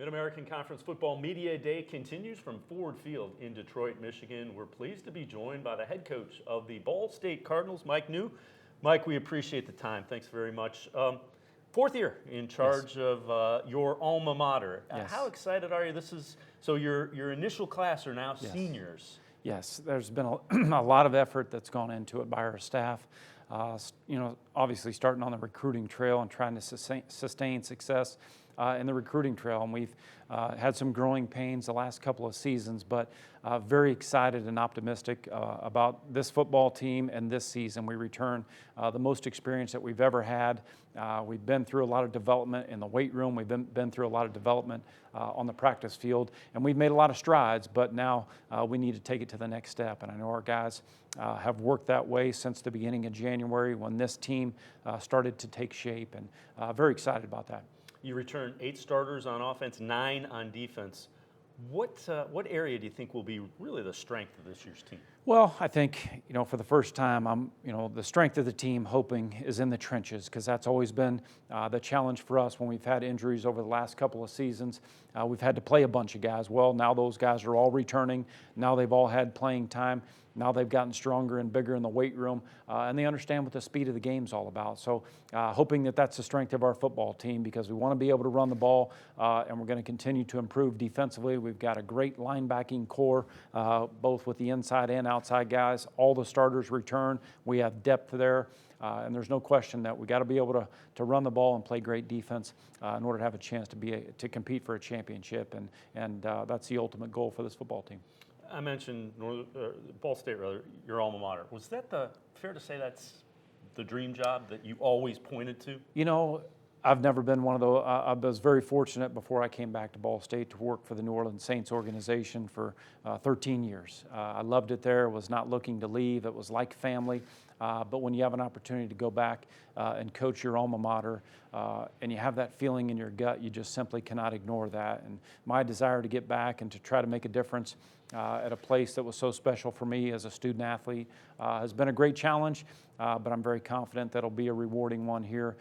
Mid-American Conference Football Media Day continues from Ford Field in Detroit, Michigan. We're pleased to be joined by the head coach of the Ball-State-Cardinals, Mike-Neu. Mike, we appreciate the time. Thanks very much. Fourth year in charge of your alma mater. How excited are you? This is so your initial class are now seniors. Yes, there's been a lot of effort that's gone into it by our staff. Obviously starting on the recruiting trail and trying to sustain success in the recruiting trail. And we've had some growing pains the last couple of seasons, but very excited and optimistic about this football team and this season. We return the most experience that we've ever had. We've been through a lot of development in the weight room. We've been through a lot of development on the practice field, and we've made a lot of strides, but now we need to take it to the next step. And I know our guys have worked that way since the beginning of January when this team started to take shape, and very excited about that. You return 8 starters on offense, 9 on defense. What area do you think will be really the strength of this year's team? Well, I think, for the first time, the strength of the team hoping is in the trenches, because that's always been the challenge for us when we've had injuries over the last couple of seasons. We've had to play a bunch of guys. Well, now those guys are all returning. Now they've all had playing time. Now they've gotten stronger and bigger in the weight room, and they understand what the speed of the game's all about. So hoping that that's the strength of our football team, because we want to be able to run the ball, and we're going to continue to improve defensively. We've got a great linebacking core, both with the inside and outside guys. All the starters return. We have depth there. And there's no question that we got to be able to run the ball and play great defense in order to have a chance to compete for a championship, and that's the ultimate goal for this football team. I mentioned Ball State, your alma mater. Was that fair to say that's the dream job that you always pointed to? I've never been one of those. I was very fortunate before I came back to Ball State to work for the New Orleans Saints organization for 13 years. I loved it there, was not looking to leave. It was like family. But when you have an opportunity to go back and coach your alma mater, and you have that feeling in your gut, you just simply cannot ignore that. And my desire to get back and to try to make a difference at a place that was so special for me as a student athlete has been a great challenge, but I'm very confident that it'll be a rewarding one here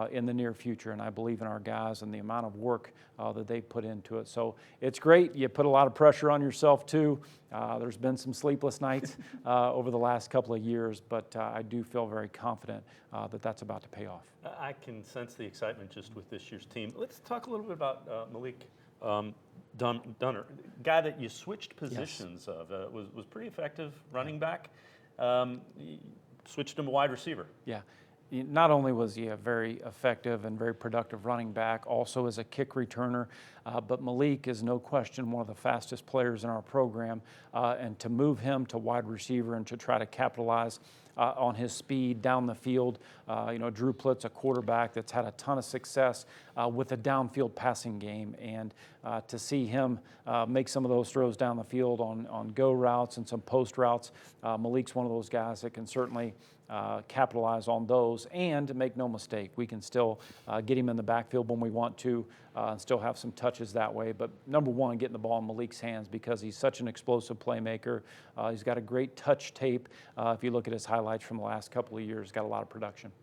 in the near future, and I believe in our guys and the amount of work that they've put into it. So it's great. You put a lot of pressure on yourself too. There's been some sleepless nights over the last couple of years, but I do feel very confident that that's about to pay off. I can sense the excitement just with this year's team. Let's talk a little bit about Malik Dunner, guy that you switched positions of. Was pretty effective running back. Switched him to wide receiver. Yeah. Not only was he a very effective and very productive running back, also as a kick returner, but Malik is no question one of the fastest players in our program, and to move him to wide receiver and to try to capitalize on his speed down the field. Drew Plitt's a quarterback that's had a ton of success with a downfield passing game, and to see him make some of those throws down the field on go routes and some post routes, Malik's one of those guys that can certainly capitalize on those. And make no mistake, we can still get him in the backfield when we want to and still have some touches that way. But number one, getting the ball in Malik's hands, because he's such an explosive playmaker. He's got a great touch tape. If you look at his highlights from the last couple of years, got a lot of production.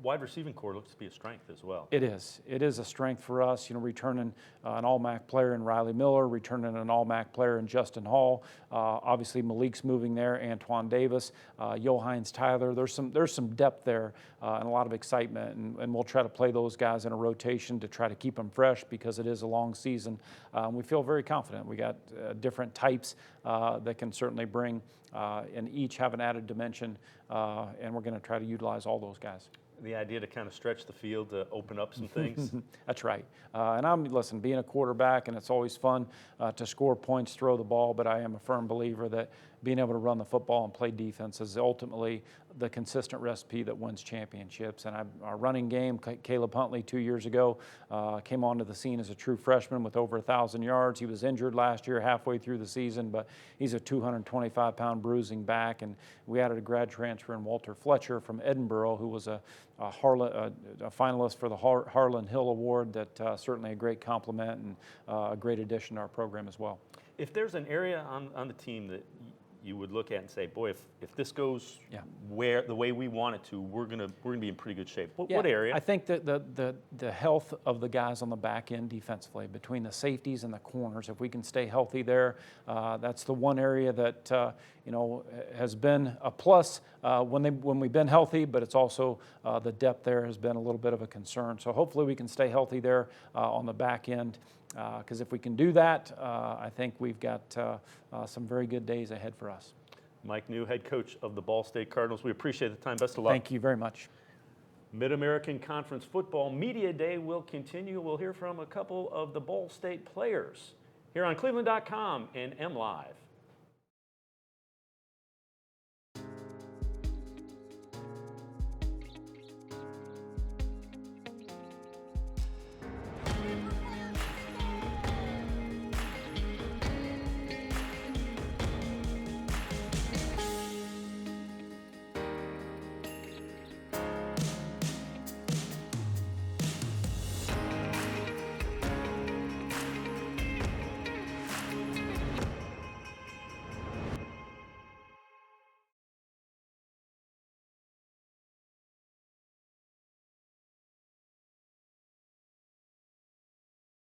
Wide receiving core looks to be a strength as well. It is. It is a strength for us. Returning an All-MAC player in Riley Miller, returning an All-MAC player in Justin Hall. Obviously, Malik's moving there. Antoine Davis, Johannes Tyler. There's some depth there and a lot of excitement, and we'll try to play those guys in a rotation to try to keep them fresh, because it is a long season. We feel very confident. We got different types that can certainly bring and each have an added dimension, and we're going to try to utilize all those guys. The idea to kind of stretch the field to open up some things. That's right. And being a quarterback, and it's always fun to score points, throw the ball, but I am a firm believer that being able to run the football and play defense is ultimately the consistent recipe that wins championships. And our running game, Caleb Huntley 2 years ago, came onto the scene as a true freshman with over 1,000 yards. He was injured last year halfway through the season, but he's a 225-pound bruising back. And we added a grad transfer in Walter Fletcher from Edinburgh, who was a finalist for the Harlan Hill Award. That certainly a great compliment and a great addition to our program as well. If there's an area on the team that you would look at and say, boy, if this goes Yeah. the way we want it to, we're gonna be in pretty good shape. What Yeah, area? I think that the health of the guys on the back end defensively, between the safeties and the corners, if we can stay healthy there, that's the one area that has been a plus when we've been healthy, but it's also the depth there has been a little bit of a concern. So hopefully we can stay healthy there on the back end, because if we can do that, I think we've got some very good days ahead for us. Mike-Neu, head coach of the Ball State Cardinals. We appreciate the time. Best of luck. Thank you very much. Mid-American Conference Football Media Day will continue. We'll hear from a couple of the Ball State players here on cleveland.com and MLive.